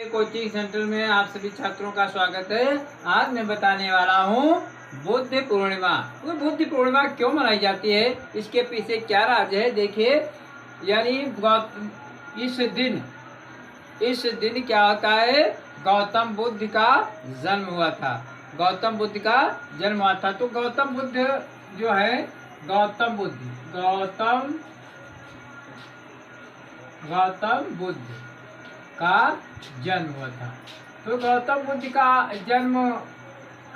Coaching centre में आप सभी छात्रों का स्वागत है। आज मैं बताने वाला हूँ बुद्ध पूर्णिमा। वो बुद्ध पूर्णिमा क्यों मनाई जाती है, इसके पीछे क्या राज है। देखिए, यानी इस दिन क्या होता है, गौतम बुद्ध का जन्म हुआ था। गौतम बुद्ध का जन्म हुआ था। तो गौतम बुद्ध जो है, गौतम बुद्ध का जन्म हुआ था। तो गौतम बुद्ध का जन्म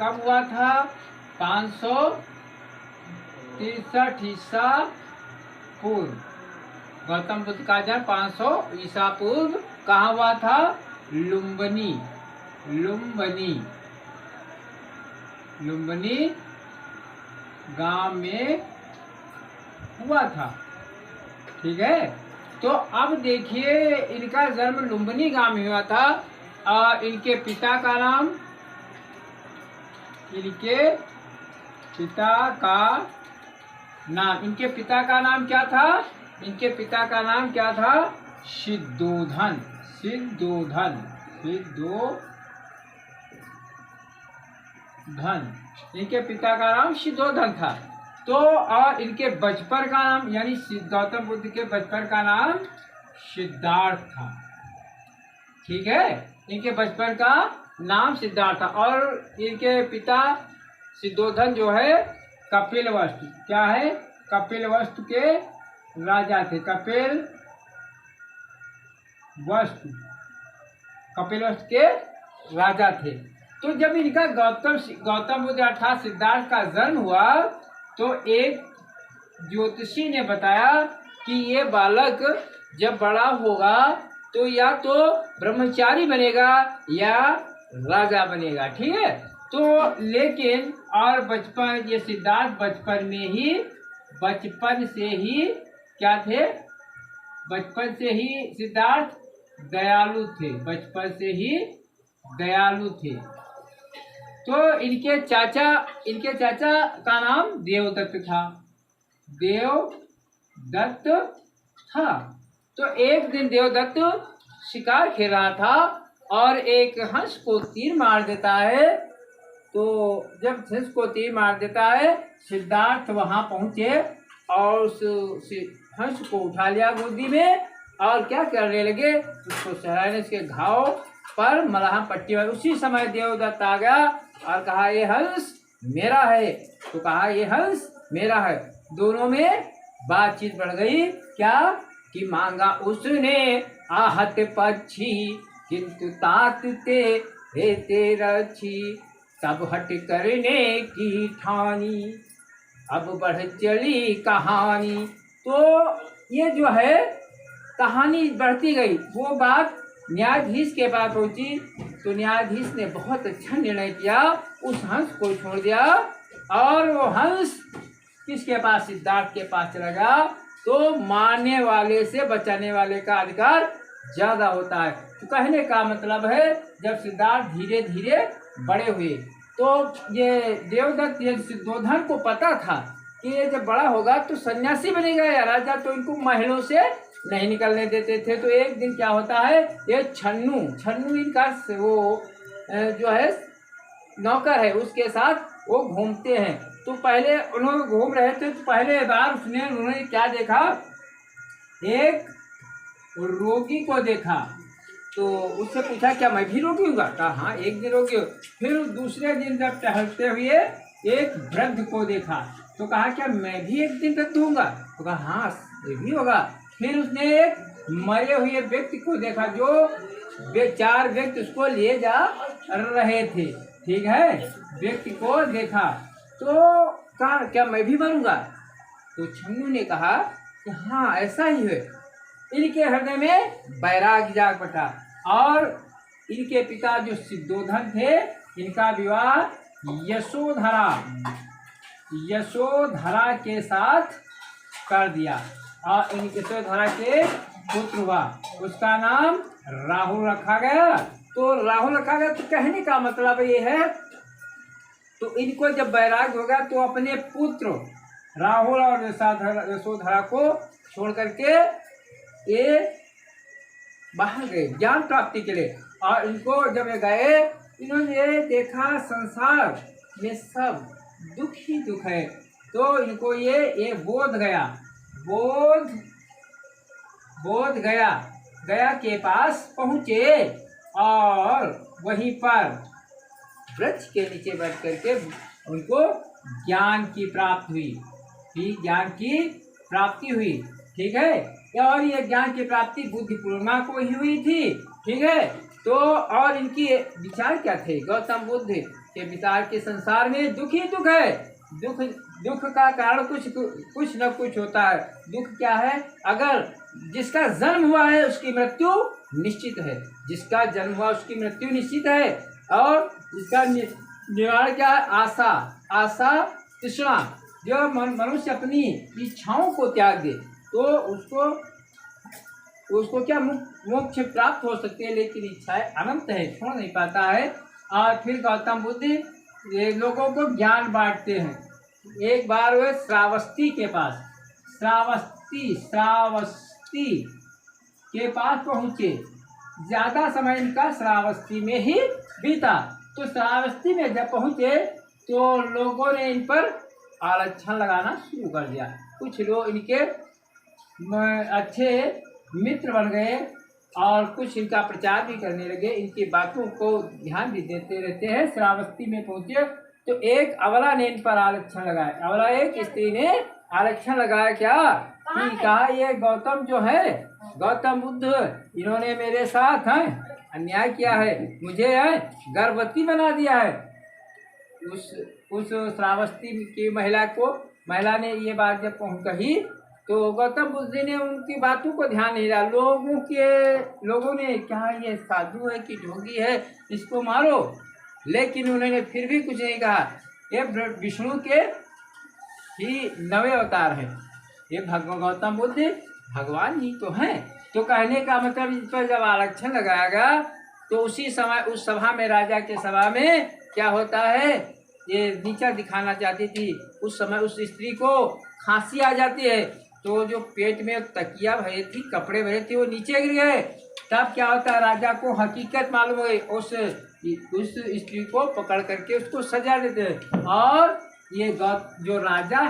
कब हुआ था? 563 ईसा पूर्व। गौतम बुद्ध का जन्म 500 ईसा पूर्व कहाँ हुआ था? लुम्बिनी गांव में हुआ था। ठीक है। तो अब देखिए, इनका जन्म लुम्बिनी गांव में हुआ था। इनके पिता का नाम क्या था? इनके पिता का नाम क्या था? सिद्धोधन। इनके पिता का नाम सिद्धोधन था। तो और इनके बचपन का नाम, यानी गौतम बुद्ध के बचपन का नाम सिद्धार्थ था। ठीक है, इनके बचपन का नाम सिद्धार्थ था। और इनके पिता सिद्धोधन जो है कपिलवस्तु, क्या है? कपिलवस्तु के राजा थे। कपिलवस्तु के राजा थे। तो जब इनका गौतम बुद्ध अर्थात सिद्धार्थ का जन्म हुआ, तो एक ज्योतिषी ने बताया कि ये बालक जब बड़ा होगा तो या तो ब्रह्मचारी बनेगा या राजा बनेगा। ठीक है। तो लेकिन और ये सिद्धार्थ बचपन से ही क्या थे? बचपन से ही सिद्धार्थ दयालु थे। तो इनके चाचा का नाम देवदत्त था। तो एक दिन देवदत्त शिकार खेल रहा था और एक हंस को तीर मार देता है। तो जब हंस को तीर मार देता है, सिद्धार्थ वहां पहुंचे और उस हंस को उठा लिया गोदी में और क्या करने लगे, उसको सहलाने, उसके घाव पर मलहम पट्टी। उसी समय देवदत्त आ गया और कहा, ये हंस मेरा है। तो कहा, ये हंस मेरा है। दोनों में बातचीत बढ़ गई। क्या कि मांगा उसने आहत पक्षी, किंतु तात ते रक्षी। सब हट करने की ठानी, अब बढ़ चली कहानी। तो ये जो है कहानी बढ़ती गई। वो बात न्यायाधीश के पास पहुंची। तो न्यायाधीश ने बहुत अच्छा निर्णय किया, उस हंस को छोड़ दिया और वो हंस किसके पास? सिद्धार्थ के पास चला गया। तो मारने वाले से बचाने वाले का अधिकार ज्यादा होता है। तो कहने का मतलब है, जब सिद्धार्थ धीरे धीरे बड़े हुए तो ये देवदत्त, ये सिद्धोधन को पता था कि ये जब बड़ा होगा तो सन्यासी बनेगा या राजा, तो इनको महलों से नहीं निकलने देते थे। तो एक दिन क्या होता है, ये छन्नू इनका वो जो है नौकर है, उसके साथ वो घूमते हैं। तो पहले उन्होंने घूम रहे थे, तो पहले बार उन्होंने क्या देखा? एक रोगी को देखा। तो उससे पूछा, क्या मैं भी रोगी हूँगा? कहा, हाँ, एक दिन रोगी हो। फिर दूसरे दिन जब टहलते हुए एक वृद्ध को देखा, तो कहा, क्या मैं भी एक दिन वृद्ध हूँगा? तो कहा, हाँ, ये भी होगा। फिर उसने एक मरे हुए व्यक्ति को देखा, जो 4 व्यक्ति उसको ले जा रहे थे। ठीक है, व्यक्ति को देखा तो कहा, क्या मैं भी मरूंगा? तो छन्नू ने कहा कि हाँ, ऐसा ही है। इनके हृदय में वैराग्य जाग पड़ा और इनके पिता जो सिद्धोधन थे, इनका विवाह यशोधरा के साथ कर दिया और इन यशोधरा के पुत्र हुआ, उसका नाम राहुल रखा गया। तो कहने का मतलब ये है, तो इनको जब वैराग्य होगा तो अपने पुत्र राहुल और यशोधरा को छोड़ करके ये बाहर गए ज्ञान प्राप्ति के लिए। और इनको जब ये गए, इन्होंने देखा संसार में सब दुख ही दुख है। तो इनको ये बोध गया, बोध गया गया के पास पहुँचे और वहीं पर वृक्ष के नीचे बैठ करके उनको ज्ञान की प्राप्ति हुई। ठीक, ज्ञान की प्राप्ति हुई। ठीक है, और ये ज्ञान की प्राप्ति बुद्धि पूर्णिमा को ही हुई थी। ठीक है, तो और इनकी विचार क्या थे? गौतम बुद्ध के विचार के संसार में दुख ही दुख है। दुख का कारण कुछ न कुछ होता है। दुख क्या है? अगर जिसका जन्म हुआ है उसकी मृत्यु निश्चित है, जिसका जन्म हुआ उसकी मृत्यु निश्चित है। और इसका निवारण क्या है? आशा तृष्णा। जो मनुष्य अपनी इच्छाओं को त्याग दे तो उसको क्या मोक्ष प्राप्त हो सकती है, लेकिन इच्छाएं अनंत है, छोड़ नहीं पाता है। और फिर गौतम बुद्ध ये लोगों को ज्ञान बांटते हैं। एक बार वे श्रावस्ती के पास पहुँचे। ज़्यादा समय इनका श्रावस्ती में ही बीता। तो श्रावस्ती में जब पहुँचे तो लोगों ने इन पर आरक्षण लगाना शुरू कर दिया। कुछ लोग इनके अच्छे मित्र बन गए और कुछ इनका प्रचार भी करने लगे, इनकी बातों को ध्यान भी देते रहते हैं। श्रावस्ती में पहुँचे तो एक अबला ने इन पर आरक्षण लगाया। अबला एक स्त्री ने आरक्षण लगाया। क्या कि कहा, ये गौतम जो है, गौतम बुद्ध, इन्होंने मेरे साथ अन्याय किया है, मुझे गर्भवती बना दिया है। उस श्रावस्ती की महिला ने ये बात जब कही तो गौतम बुद्ध ने उनकी बातों को ध्यान नहीं दिया। लोगों ने कहा, ये साधु है कि ढोंगी है, इसको मारो। लेकिन उन्होंने फिर भी कुछ नहीं कहा। ये विष्णु के ही 9वें अवतार हैं। ये गौतम बुद्ध भगवान ही तो हैं। तो कहने का मतलब, इस पर जब आरक्षण लगाया गया तो उसी समय उस सभा में, राजा के सभा में क्या होता है, ये नीचा दिखाना चाहती थी। उस समय उस स्त्री को खांसी आ जाती है, तो जो पेट में तकिया भरे थी, कपड़े भरे थे, वो नीचे गिर गए। तब क्या होता है, राजा को हकीकत मालूम हुई, उस स्त्री को पकड़ करके उसको सजा देते हैं। और ये जो राजा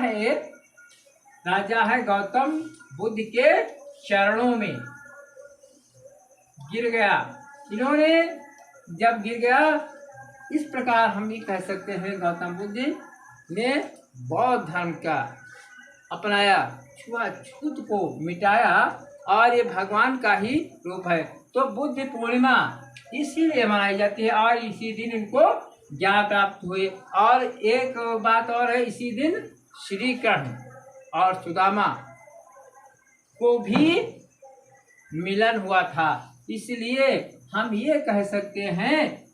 है गौतम बुद्ध के चरणों में गिर गया। इन्होंने जब गिर गया, इस प्रकार हम भी कह सकते हैं गौतम बुद्ध ने बौद्ध धर्म का अपनाया, छूत को मिटाया और ये भगवान का ही रूप है। तो बुद्ध पूर्णिमा इसीलिए मनाई जाती है और इसी दिन इनको ज्ञान प्राप्त हुए। और एक बात और है, इसी दिन श्री कृष्ण और सुदामा को भी मिलन हुआ था। इसलिए हम ये कह सकते हैं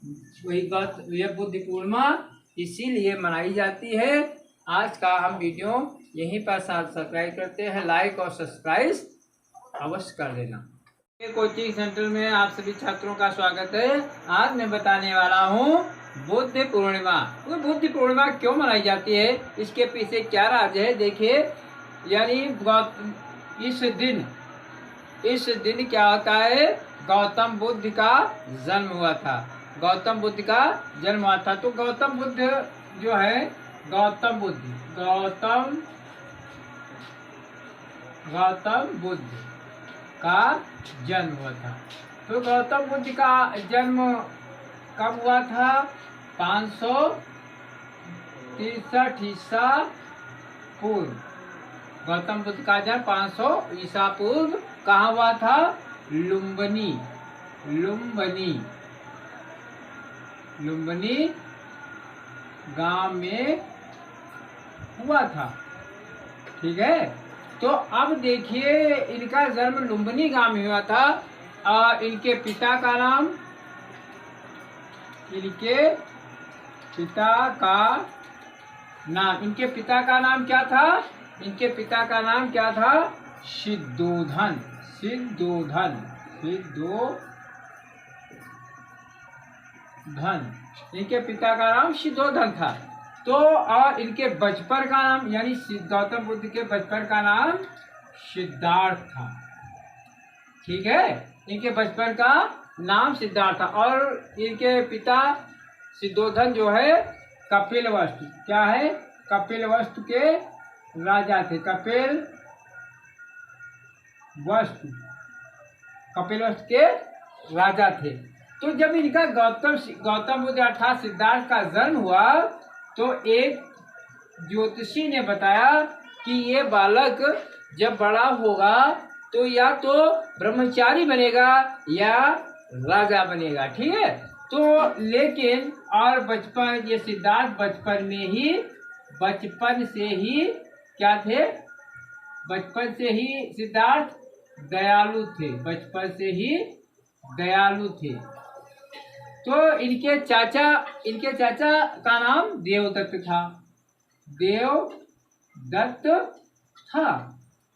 ये बुद्ध पूर्णिमा इसीलिए मनाई जाती है। आज का हम वीडियो यहीं पर सब्सक्राइब करते हैं, लाइक और सब्सक्राइब अवश्य कर देना। कोचिंग सेंटर में आप सभी छात्रों का स्वागत है। आज मैं बताने वाला हूँ बुद्ध पूर्णिमा। तो बुद्ध पूर्णिमा क्यों मनाई जाती है, इसके पीछे क्या राज है, देखिए। यानी इस दिन क्या होता है, गौतम बुद्ध का जन्म हुआ था। गौतम बुद्ध का जन्म हुआ था। तो गौतम बुद्ध जो है, गौतम बुद्ध का जन्म हुआ था। तो गौतम बुद्ध का जन्म कब हुआ था? 563 ईसा पूर्व। गौतम बुद्ध का जन्म 500 ईसा पूर्व कहाँ हुआ था? लुम्बिनी गांव में हुआ था। ठीक है, तो अब देखिए, इनका जन्म लुम्बिनी गांव में हुआ था। और इनके पिता का नाम क्या था? इनके पिता का नाम क्या था? सिद्धोधन। इनके पिता का नाम सिद्धोधन था। तो और इनके बचपन का नाम, यानी गौतम बुद्ध के बचपन का नाम सिद्धार्थ था। ठीक है, इनके बचपन का नाम सिद्धार्थ था। और इनके पिता सिद्धोधन जो है कपिलवस्तु, क्या है, कपिलवस्तु के राजा थे। कपिलवस्तु के राजा थे। तो जब इनका गौतम बुद्ध अर्थात सिद्धार्थ का जन्म हुआ तो एक ज्योतिषी ने बताया कि ये बालक जब बड़ा होगा तो या तो ब्रह्मचारी बनेगा या राजा बनेगा, ठीक है। तो लेकिन और बचपन, ये सिद्धार्थ बचपन से ही क्या थे, बचपन से ही सिद्धार्थ दयालु थे, बचपन से ही दयालु थे। तो इनके चाचा का नाम देवदत्त था।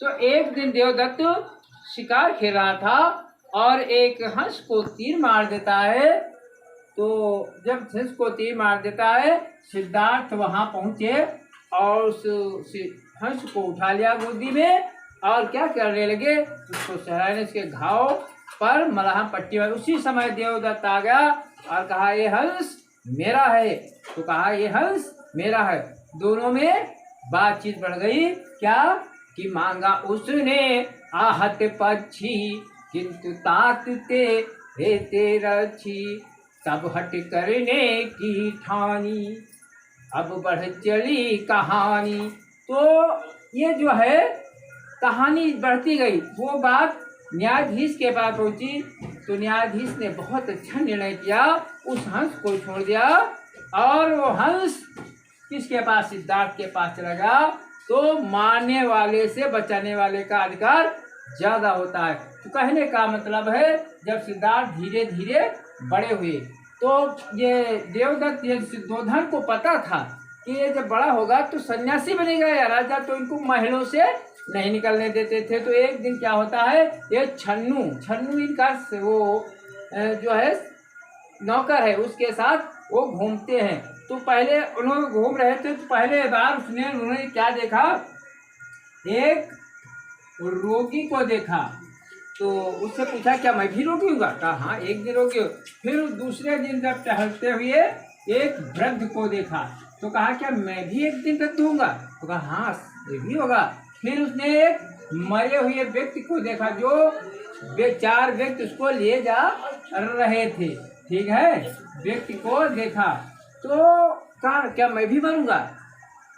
तो एक दिन देवदत्त शिकार खेल रहा था और एक हंस को तीर मार देता है। तो जब हंस को तीर मार देता है, सिद्धार्थ वहां पहुंचे और उस हंस को उठा लिया गोदी में और क्या करने लगे, उसको सहराने, उसके घाव पर मलहम पट्टी में। उसी समय देवदत्त आ गया और कहा ये हंस मेरा है, तो कहा ये हंस मेरा है। दोनों में बातचीत बढ़ गई, क्या कि मांगा उसने आहत पक्षी किंतु ताकते हेते रक्षी, तब हट करने की ठानी अब बढ़ चली कहानी। तो ये जो है कहानी बढ़ती गई। वो बात न्यायाधीश के पास पहुंची तो न्यायाधीश ने बहुत अच्छा निर्णय किया, उस हंस को छोड़ दिया और वो हंस किसके पास, सिद्धार्थ के पास चला गया। तो मारने वाले से बचाने वाले का अधिकार ज्यादा होता है। तो कहने का मतलब है जब सिद्धार्थ धीरे धीरे बड़े हुए तो ये देवदत्त, ये सिद्धोधन को पता था कि ये जब बड़ा होगा तो सन्यासी बनेगा या राजा, तो इनको महलों से नहीं निकलने देते थे। तो एक दिन क्या होता है, ये छन्नू इनका वो जो है नौकर है, उसके साथ वो घूमते हैं। तो पहले उन्होंने घूम रहे थे तो पहले बार उन्होंने क्या देखा, एक रोगी को देखा। तो उससे पूछा क्या मैं भी रोगी हूँगा, कहा हाँ एक दिन रोगी हो। फिर दूसरे दिन जब टहलते हुए एक वृद्ध को देखा तो कहा क्या मैं भी एक दिन वृद्ध हूँगा, तो कहा हाँ ये भी होगा। फिर उसने एक मरे हुए व्यक्ति को देखा, जो 4 व्यक्ति उसको ले जा रहे थे, ठीक है, व्यक्ति को देखा तो कहा क्या मैं भी मरूंगा।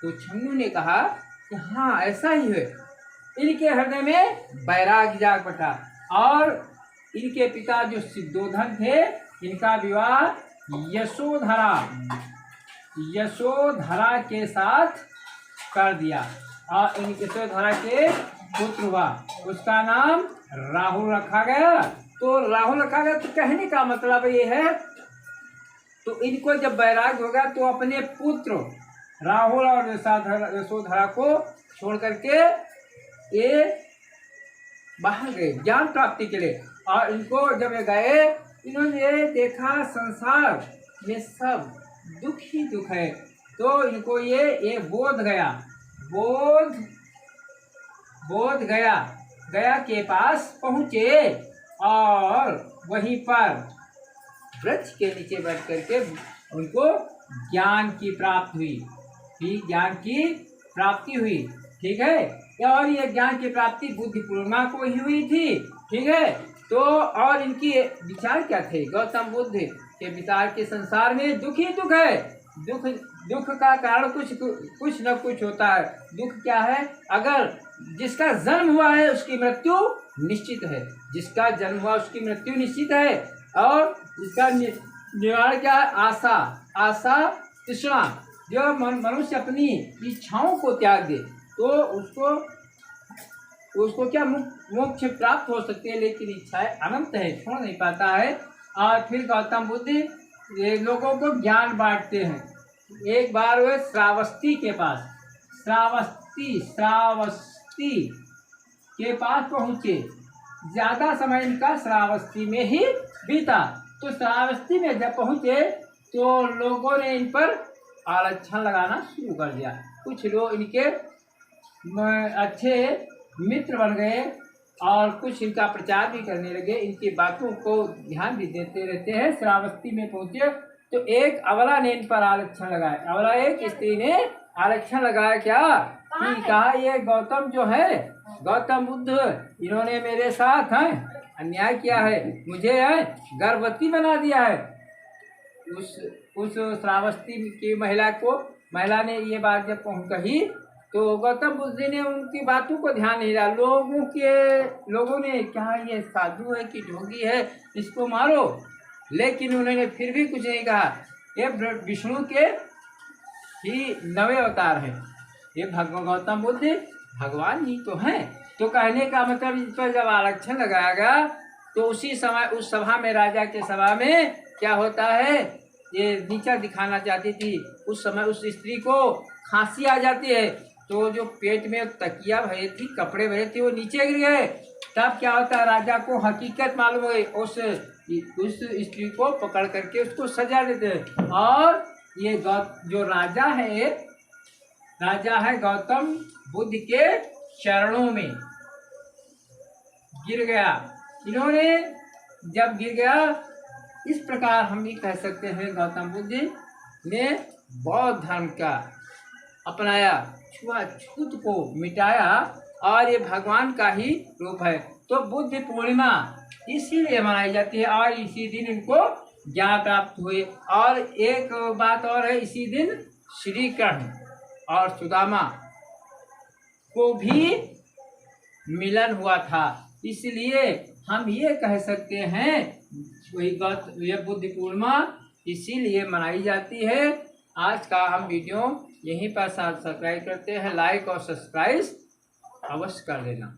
तो छन्नू ने कहा कि हाँ ऐसा ही है। इनके हृदय में वैराग्य जाग पड़ा और इनके पिता जो सिद्धोधन थे, इनका विवाह यशोधरा के साथ कर दिया और इन यशोधरा के पुत्र हुआ, उसका नाम राहुल रखा गया। तो राहुल रखा गया, तो कहने का मतलब ये है, तो इनको जब वैराग्य होगा तो अपने पुत्र राहुल और यशोधरा को छोड़ करके ये बाहर गए ज्ञान प्राप्ति के लिए। और इनको जब ये गए, इन्होंने देखा संसार में सब दुख ही दुख है। तो इनको ये बोध गया के पास पहुँचे और वहीं पर वृक्ष के नीचे बैठ करके उनको ज्ञान की प्राप्ति हुई, ठीक है। और ये ज्ञान की प्राप्ति बुद्धि पूर्णिमा को ही हुई थी, ठीक है। तो और इनकी विचार क्या थे, गौतम बुद्ध के विचार के संसार में दुख ही दुख है, दुख का कारण कुछ न कुछ होता है। दुख क्या है, अगर जिसका जन्म हुआ है उसकी मृत्यु निश्चित है, जिसका जन्म हुआ उसकी मृत्यु निश्चित है। और इसका निवारण क्या है, आशा तृष्णा। जो मनुष्य अपनी इच्छाओं को त्याग दे तो उसको क्या मोक्ष प्राप्त हो सकती है, लेकिन इच्छाएं अनंत है, छोड़ नहीं पाता है। और फिर गौतम बुद्ध लोगों को ज्ञान बांटते हैं। एक बार वे श्रावस्ती के पास पहुँचे। ज़्यादा समय इनका श्रावस्ती में ही बीता। तो श्रावस्ती में जब पहुँचे तो लोगों ने इन पर आरक्षण लगाना शुरू कर दिया। कुछ लोग इनके अच्छे मित्र बन गए, और कुछ इनका प्रचार भी करने लगे। इनकी बातों को ध्यान भी देते रहते हैं। श्रावस्ती में पहुंचे तो एक अबला ने इन पर आरक्षण लगाया। अबला एक स्त्री ने आरक्षण लगाया क्या कि कहा ये गौतम जो है, गौतम बुद्ध, इन्होंने मेरे साथ है अन्याय किया है, मुझे है गर्भवती बना दिया है। उस श्रावस्ती की महिला ने ये बात जब कही तो गौतम बुद्ध जी ने उनकी बातों को ध्यान नहीं दिया। लोगों ने कहा ये साधु है कि ढोंगी है, इसको मारो, लेकिन उन्होंने फिर भी कुछ नहीं कहा। ये विष्णु के ही 9वें अवतार हैं, ये गौतम बुद्ध भगवान ही तो हैं। तो कहने का मतलब इस पर जब आरक्षण लगाया गया तो उसी समय उस सभा में, राजा के सभा में क्या होता है, ये नीचा दिखाना चाहती थी। उस समय उस स्त्री को खांसी आ जाती है, तो जो पेट में तकिया भरे थी, कपड़े भरे थे, वो नीचे गिर गए। तब क्या होता है, राजा को हकीकत मालूम हुई, उस स्त्री को पकड़ करके उसको सजा देते हैं। और ये जो राजा है गौतम बुद्ध के चरणों में गिर गया। इन्होंने जब गिर गया, इस प्रकार हम भी कह सकते हैं गौतम बुद्ध ने बौद्ध धर्म का अपनाया, छुआछूत को मिटाया और ये भगवान का ही रूप है। तो बुद्ध पूर्णिमा इसीलिए मनाई जाती है और इसी दिन इनको ज्ञान प्राप्त हुए। और एक बात और है, इसी दिन श्री कृष्ण और सुदामा को भी मिलन हुआ था। इसलिए हम ये कह सकते हैं ये बुद्ध पूर्णिमा इसीलिए मनाई जाती है। आज का हम वीडियो यहीं पर सब्सक्राइब करते हैं, लाइक और सब्सक्राइब अवश्य कर देना।